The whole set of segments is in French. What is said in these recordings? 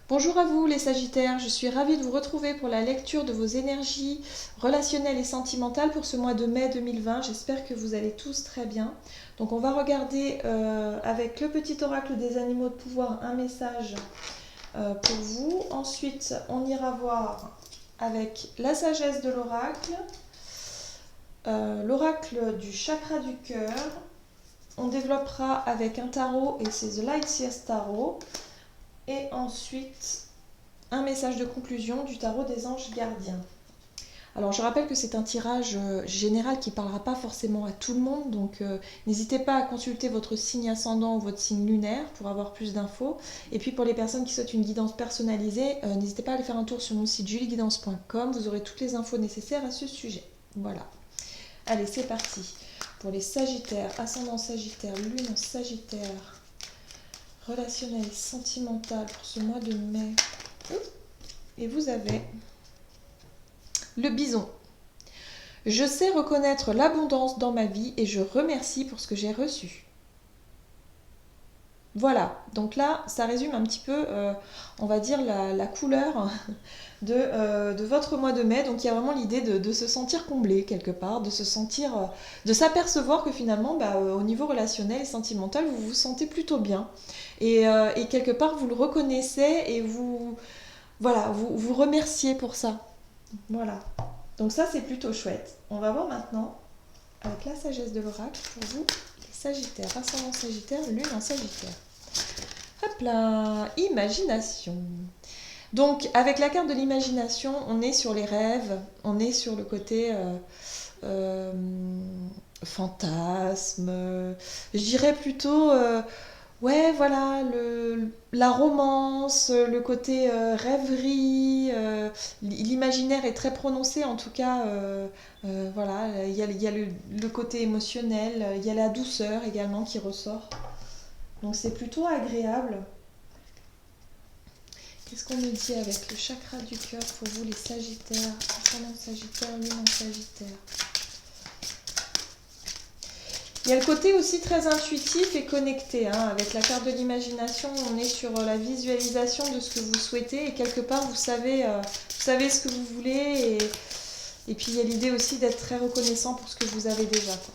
Bonjour à vous les Sagittaires, je suis ravie de vous retrouver pour la lecture de vos énergies relationnelles et sentimentales pour ce mois de mai 2020. J'espère que vous allez tous très bien. Donc on va regarder avec le petit oracle des animaux de pouvoir un message pour vous. Ensuite on ira voir avec la sagesse de l'oracle, l'oracle du chakra du cœur. On développera avec un tarot et c'est The Lightseers Tarot. Et ensuite, un message de conclusion du tarot des anges gardiens. Alors je rappelle que c'est un tirage général qui ne parlera pas forcément à tout le monde, donc n'hésitez pas à consulter votre signe ascendant ou votre signe lunaire pour avoir plus d'infos. Et puis pour les personnes qui souhaitent une guidance personnalisée, n'hésitez pas à aller faire un tour sur mon site julieguidance.com, vous aurez toutes les infos nécessaires à ce sujet. Voilà. Allez, c'est parti. Pour les Sagittaires, ascendant Sagittaire, lune en Sagittaire, relationnel et sentimental pour ce mois de mai. Et vous avez le bison. Je sais reconnaître l'abondance dans ma vie et je remercie pour ce que j'ai reçu. Voilà, donc là, ça résume un petit peu, on va dire, la couleur de votre mois de mai. Donc il y a vraiment l'idée de se sentir comblé quelque part, de se sentir, de s'apercevoir que finalement, au niveau relationnel et sentimental, vous vous sentez plutôt bien. Et quelque part, vous le reconnaissez et voilà, vous remerciez pour ça. Voilà. Donc ça, c'est plutôt chouette. On va voir maintenant, avec la sagesse de l'oracle, pour vous, les Sagittaires, ascendant Sagittaire, lune en Sagittaire. Hop là, imagination. Donc, avec la carte de l'imagination, on est sur les rêves, on est sur le côté euh, fantasme, je dirais plutôt, ouais, voilà, la romance, le côté rêverie, l'imaginaire est très prononcé, en tout cas, voilà, il y a le côté émotionnel, il y a la douceur également qui ressort. Donc c'est plutôt agréable. Qu'est-ce qu'on nous dit avec le chakra du cœur pour vous les Sagittaires, ascendant Sagittaire, lune en Sagittaire? Il y a le côté aussi très intuitif et connecté, hein. Avec la carte de l'imagination, on est sur la visualisation de ce que vous souhaitez et quelque part vous savez ce que vous voulez et puis il y a l'idée aussi d'être très reconnaissant pour ce que vous avez déjà, quoi.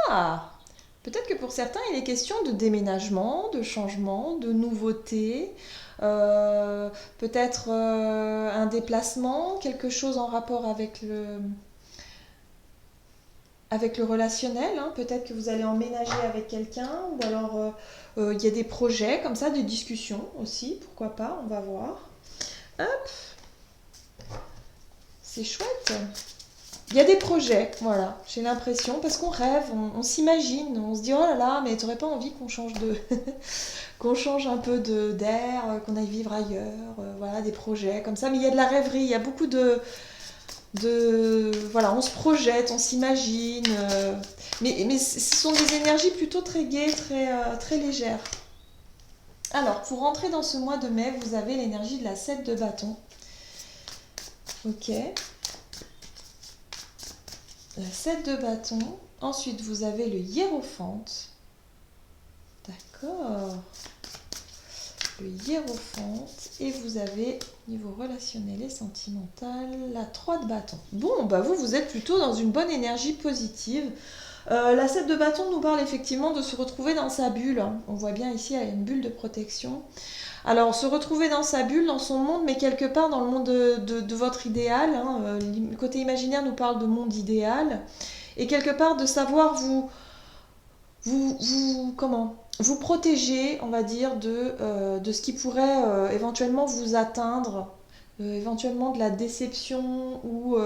Ah, peut-être que pour certains il est question de déménagement, de changement, de nouveauté, euh, peut-être un déplacement, quelque chose en rapport avec le relationnel, hein. Peut-être que vous allez emménager avec quelqu'un, ou alors il y a des projets comme ça, des discussions aussi, pourquoi pas, on va voir. Hop, c'est chouette. Il y a des projets, voilà, j'ai l'impression, parce qu'on rêve, on s'imagine, on se dit oh là là, mais t'aurais pas envie qu'on change qu'on change un peu d'air, qu'on aille vivre ailleurs, voilà, des projets comme ça. Mais il y a de la rêverie, il y a beaucoup voilà, on se projette, on s'imagine, mais ce sont des énergies plutôt très gaies, très légères. Alors, pour rentrer dans ce mois de mai, vous avez l'énergie de la 7 de bâton. Ok. La 7 de bâton. Ensuite, vous avez le hiérophante. D'accord. Le hiérophante. Et vous avez, niveau relationnel et sentimental, la 3 de bâton. Bon, vous êtes plutôt dans une bonne énergie positive. La 7 de bâton nous parle effectivement de se retrouver dans sa bulle. On voit bien ici, elle a une bulle de protection. Alors, se retrouver dans sa bulle, dans son monde, mais quelque part dans le monde de votre idéal, hein. Le côté imaginaire nous parle de monde idéal. Et quelque part de savoir comment vous protéger, on va dire, de ce qui pourrait éventuellement vous atteindre, éventuellement de la déception ou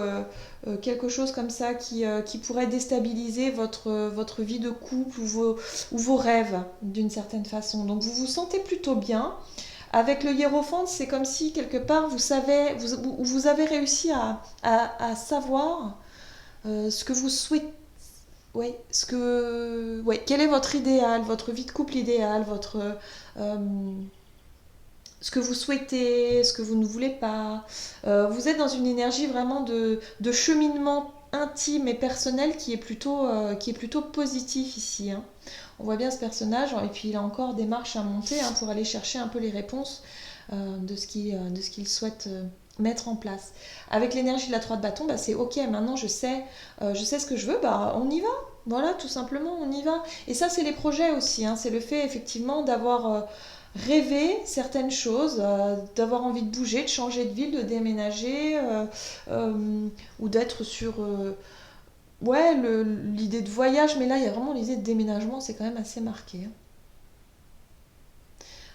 quelque chose comme ça qui pourrait déstabiliser votre vie de couple ou vos rêves d'une certaine façon. Donc vous vous sentez plutôt bien. Avec le hiérophante, c'est comme si quelque part vous avez réussi à savoir ce que vous souhaitez. Oui, quel est votre idéal, votre vie de couple idéal, euh, ce que vous souhaitez, ce que vous ne voulez pas. Vous êtes dans une énergie vraiment de cheminement intime et personnel qui est plutôt positif ici, hein. On voit bien ce personnage, et puis il a encore des marches à monter, hein, pour aller chercher un peu les réponses de ce qu'il souhaite mettre en place. Avec l'énergie de la 3 de bâton, bah, c'est ok, maintenant je sais ce que je veux, bah, on y va. Voilà, tout simplement, on y va. Et ça, c'est les projets aussi, hein, c'est le fait effectivement d'avoir rêvé certaines choses, d'avoir envie de bouger, de changer de ville, de déménager, ou d'être sur... ouais, l'idée de voyage, mais là, il y a vraiment l'idée de déménagement, c'est quand même assez marqué, hein.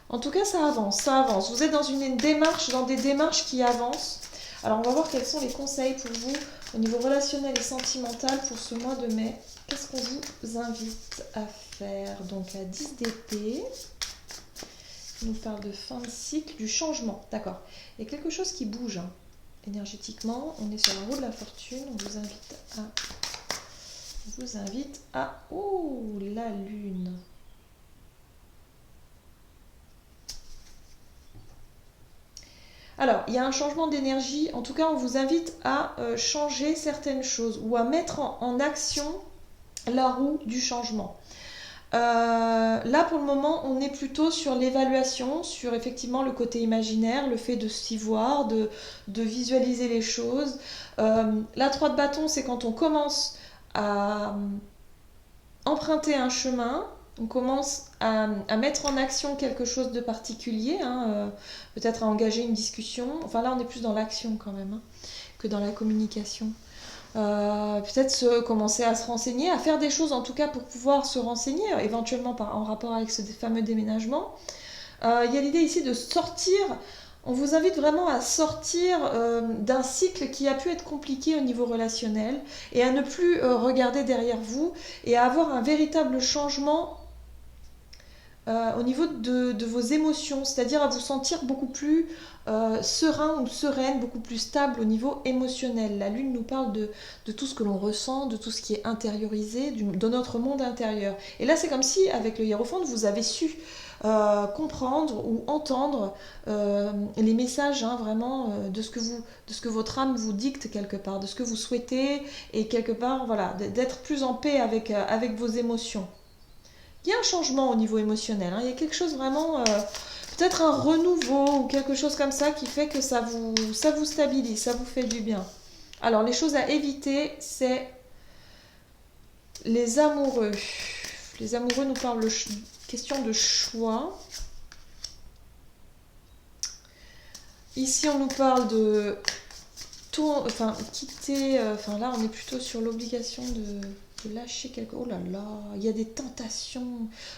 En tout cas, ça avance, ça avance. Vous êtes dans une démarche, dans des démarches qui avancent. Alors, on va voir quels sont les conseils pour vous au niveau relationnel et sentimental pour ce mois de mai. Qu'est-ce qu'on vous invite à faire? Donc, à 10 d'épée, il nous parle de fin de cycle, du changement. D'accord. Il y a quelque chose qui bouge, hein. Énergétiquement. On est sur la roue de la fortune. On vous invite à... Oh, la lune. Alors, il y a un changement d'énergie. En tout cas, on vous invite à changer certaines choses ou à mettre en action la roue du changement. Là, pour le moment, on est plutôt sur l'évaluation, sur effectivement le côté imaginaire, le fait de s'y voir, de visualiser les choses. La 3 de bâton, c'est quand on commence à emprunter un chemin, on commence à mettre en action quelque chose de particulier, hein, peut-être à engager une discussion. Enfin là, on est plus dans l'action quand même, hein, que dans la communication. Peut-être commencer à se renseigner, à faire des choses en tout cas pour pouvoir se renseigner, éventuellement en rapport avec ce fameux déménagement. Il y a l'idée ici de sortir. On vous invite vraiment à sortir d'un cycle qui a pu être compliqué au niveau relationnel et à ne plus regarder derrière vous et à avoir un véritable changement au niveau de vos émotions, c'est-à-dire à vous sentir beaucoup plus serein ou sereine, beaucoup plus stable au niveau émotionnel. La lune nous parle de tout ce que l'on ressent, de tout ce qui est intériorisé, de notre monde intérieur. Et là, c'est comme si, avec le hiérophante, vous avez su comprendre ou entendre les messages, hein, vraiment de ce que votre âme vous dicte quelque part, de ce que vous souhaitez, et quelque part, voilà, d'être plus en paix avec vos émotions. Il y a un changement au niveau émotionnel, hein. Il y a quelque chose vraiment, peut-être un renouveau ou quelque chose comme ça qui fait que ça vous stabilise, ça vous fait du bien. Alors les choses à éviter, c'est les amoureux. Les amoureux nous parlent de question de choix. Ici on nous parle de quitter, là on est plutôt sur l'obligation de lâcher quelque... Oh là là, il y a des tentations.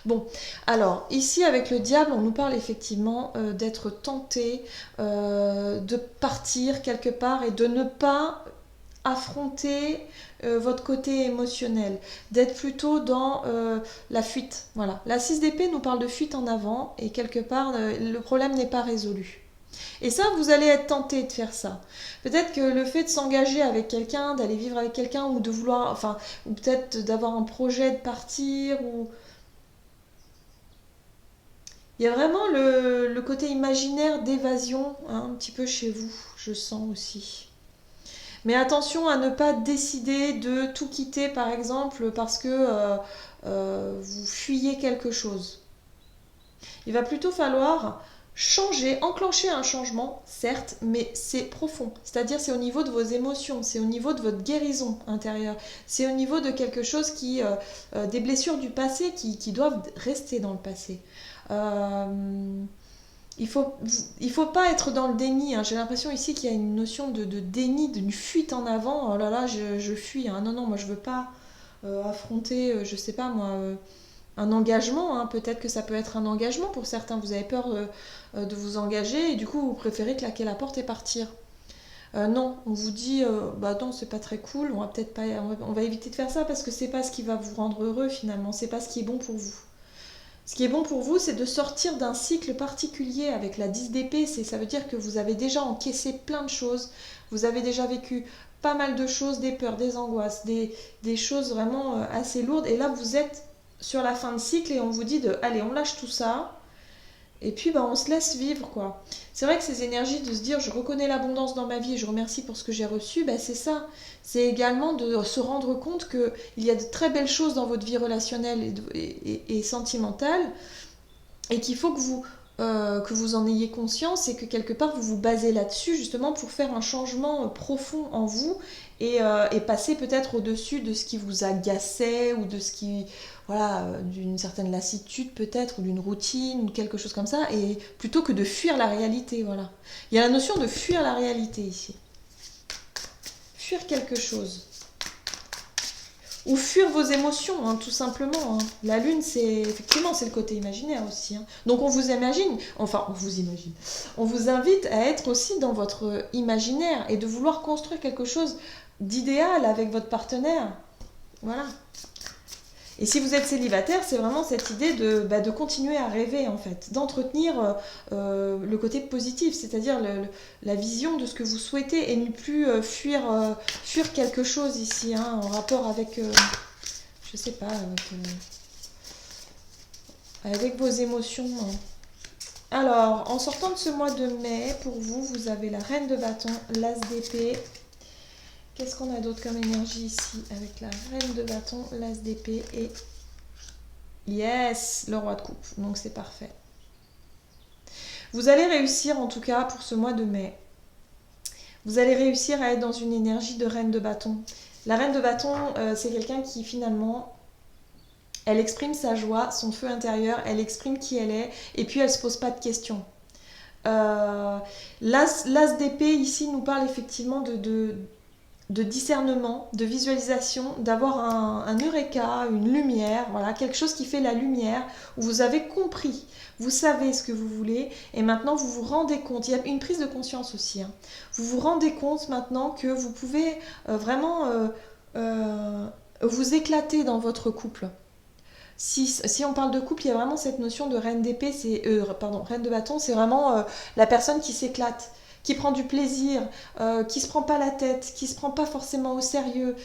Bon, alors, ici, avec le diable, on nous parle effectivement d'être tenté, de partir quelque part et de ne pas affronter votre côté émotionnel, d'être plutôt dans la fuite. Voilà. La 6 d'épée nous parle de fuite en avant et quelque part, le problème n'est pas résolu. Et ça, vous allez être tenté de faire ça. Peut-être que le fait de s'engager avec quelqu'un, d'aller vivre avec quelqu'un, ou de vouloir, ou peut-être d'avoir un projet de partir, ou... Il y a vraiment le côté imaginaire d'évasion, hein, un petit peu chez vous, je sens aussi. Mais attention à ne pas décider de tout quitter, par exemple, parce que vous fuyez quelque chose. Il va plutôt falloir changer, enclencher un changement, certes, mais c'est profond. C'est-à-dire c'est au niveau de vos émotions, c'est au niveau de votre guérison intérieure, c'est au niveau de quelque chose des blessures du passé qui doivent rester dans le passé. Il faut pas être dans le déni, hein. J'ai l'impression ici qu'il y a une notion de déni, d'une fuite en avant. Oh là là, je fuis, hein. Non, moi je veux pas affronter, je sais pas moi... un engagement, hein. Peut-être que ça peut être un engagement pour certains, vous avez peur de vous engager et du coup vous préférez claquer la porte et partir. Non, on vous dit bah non, c'est pas très cool, on va éviter de faire ça parce que c'est pas ce qui va vous rendre heureux finalement, c'est pas ce qui est bon pour vous. Ce qui est bon pour vous, c'est de sortir d'un cycle particulier avec la 10 d'épée, ça veut dire que vous avez déjà encaissé plein de choses, vous avez déjà vécu pas mal de choses, des peurs, des angoisses, des choses vraiment assez lourdes, et là vous êtes sur la fin de cycle et on vous dit allez, on lâche tout ça Et puis, bah, on se laisse vivre, quoi. C'est vrai que ces énergies de se dire, je reconnais l'abondance dans ma vie et je remercie pour ce que j'ai reçu, bah, c'est ça. C'est également de se rendre compte qu'il y a de très belles choses dans votre vie relationnelle et sentimentale et qu'il faut que vous en ayez conscience et que quelque part vous vous basez là-dessus justement pour faire un changement profond en vous et passer peut-être au-dessus de ce qui vous agaçait ou de ce qui, voilà, d'une certaine lassitude peut-être, ou d'une routine ou quelque chose comme ça, et plutôt que de fuir la réalité, voilà. Il y a la notion de fuir la réalité ici. Fuir quelque chose. Ou fuir vos émotions, hein, tout simplement. Hein. La lune, effectivement, c'est le côté imaginaire aussi. Hein. Donc on vous imagine, enfin on vous imagine. On vous invite à être aussi dans votre imaginaire et de vouloir construire quelque chose d'idéal avec votre partenaire. Voilà. Et si vous êtes célibataire, c'est vraiment cette idée de continuer à rêver, en fait, d'entretenir le côté positif, c'est-à-dire la vision de ce que vous souhaitez et ne plus fuir quelque chose ici, hein, en rapport avec, je sais pas, avec vos émotions. Hein. Alors, en sortant de ce mois de mai, pour vous, vous avez la reine de bâton, l'as d'épée. Qu'est-ce qu'on a d'autre comme énergie ici avec la reine de bâton, l'as d'épée et yes, le roi de coupe. Donc c'est parfait. Vous allez réussir en tout cas pour ce mois de mai. Vous allez réussir à être dans une énergie de reine de bâton. La reine de bâton, c'est quelqu'un qui finalement, elle exprime sa joie, son feu intérieur, elle exprime qui elle est et puis elle ne se pose pas de questions. L'as d'épée ici nous parle effectivement de discernement, de visualisation, d'avoir un eureka, une lumière, voilà, quelque chose qui fait la lumière, où vous avez compris, vous savez ce que vous voulez, et maintenant vous vous rendez compte, il y a une prise de conscience aussi, hein. Vous vous rendez compte maintenant que vous pouvez vraiment vous éclater dans votre couple. Si on parle de couple, il y a vraiment cette notion de reine d'épée, reine de bâton, c'est vraiment la personne qui s'éclate, qui prend du plaisir, qui se prend pas la tête, qui se prend pas forcément au sérieux,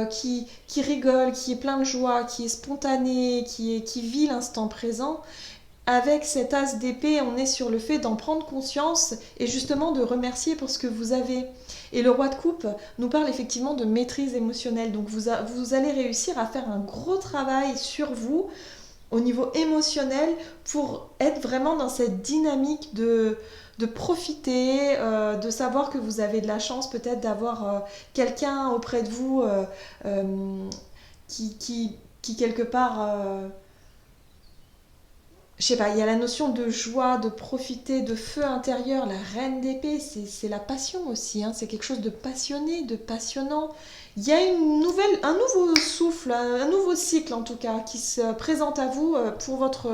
qui rigole, qui est plein de joie, qui est spontané, qui vit l'instant présent. Avec cet as d'épée, on est sur le fait d'en prendre conscience et justement de remercier pour ce que vous avez. Et le roi de coupe nous parle effectivement de maîtrise émotionnelle. Donc vous allez réussir à faire un gros travail sur vous au niveau émotionnel pour être vraiment dans cette dynamique de profiter, de savoir que vous avez de la chance peut-être d'avoir quelqu'un auprès de vous qui quelque part... je sais pas, il y a la notion de joie, de profiter, de feu intérieur. La reine d'épée, c'est la passion aussi, hein. C'est quelque chose de passionné, de passionnant. Il y a un nouveau souffle, un nouveau cycle en tout cas, qui se présente à vous pour votre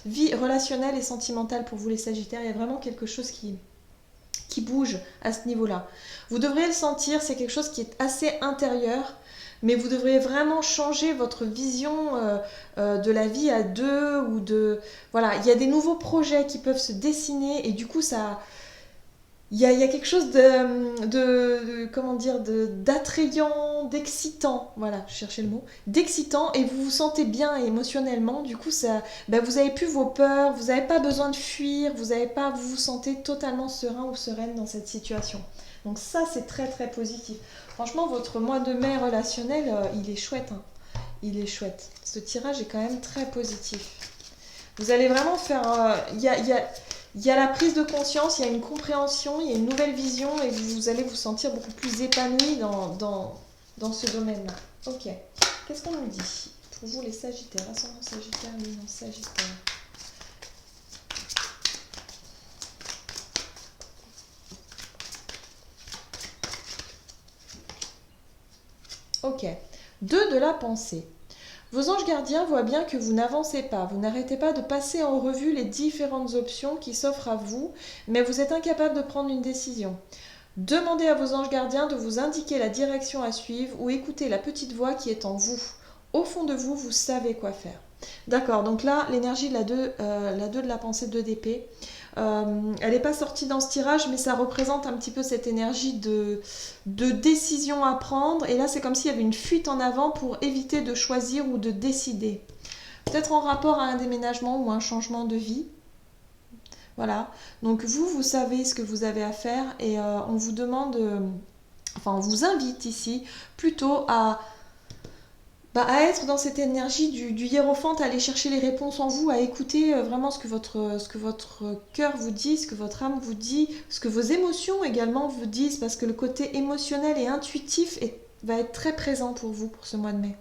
vie relationnelle et sentimentale pour vous les Sagittaires. Il y a vraiment quelque chose qui bouge à ce niveau-là. Vous devrez le sentir, c'est quelque chose qui est assez intérieur, mais vous devriez vraiment changer votre vision de la vie à deux ou de... Voilà, il y a des nouveaux projets qui peuvent se dessiner et du coup, ça... Il y a quelque chose comment dire, d'attrayant, d'excitant, voilà, je cherchais le mot, d'excitant et vous vous sentez bien émotionnellement, du coup, ça, vous n'avez plus vos peurs, vous n'avez pas besoin de fuir, vous vous sentez totalement serein ou sereine dans cette situation. Donc ça, c'est très très positif. Franchement, votre mois de mai relationnel, il est chouette, hein. Il est chouette. Ce tirage est quand même très positif. Vous allez vraiment faire... Il y a la prise de conscience, il y a une compréhension, il y a une nouvelle vision et vous allez vous sentir beaucoup plus épanoui dans ce domaine-là. Ok. Qu'est-ce qu'on nous dit pour vous les Sagittaires, ascendant Sagittaire, lune en Sagittaire. Ok. 2 de la pensée. Vos anges gardiens voient bien que vous n'avancez pas, vous n'arrêtez pas de passer en revue les différentes options qui s'offrent à vous, mais vous êtes incapable de prendre une décision. Demandez à vos anges gardiens de vous indiquer la direction à suivre ou écoutez la petite voix qui est en vous. Au fond de vous, vous savez quoi faire. D'accord, donc là, l'énergie de la 2 de la pensée 2 d'épée, elle n'est pas sortie dans ce tirage, mais ça représente un petit peu cette énergie de décision à prendre. Et là, c'est comme s'il y avait une fuite en avant pour éviter de choisir ou de décider. Peut-être en rapport à un déménagement ou un changement de vie. Voilà, donc vous savez ce que vous avez à faire et on vous demande, on vous invite ici plutôt à être dans cette énergie du hiérophante, à aller chercher les réponses en vous, à écouter vraiment ce que votre cœur vous dit, ce que votre âme vous dit, ce que vos émotions également vous disent, parce que le côté émotionnel et intuitif va être très présent pour vous pour ce mois de mai.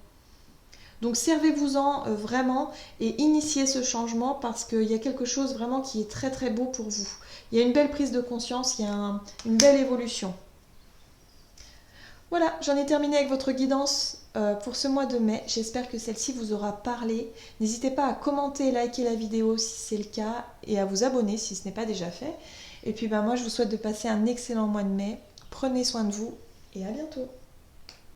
Donc servez-vous-en vraiment et initiez ce changement parce qu'il y a quelque chose vraiment qui est très très beau pour vous. Il y a une belle prise de conscience, il y a une belle évolution. Voilà, j'en ai terminé avec votre guidance pour ce mois de mai. J'espère que celle-ci vous aura parlé. N'hésitez pas à commenter et liker la vidéo si c'est le cas et à vous abonner si ce n'est pas déjà fait. Et puis moi je vous souhaite de passer un excellent mois de mai. Prenez soin de vous et à bientôt.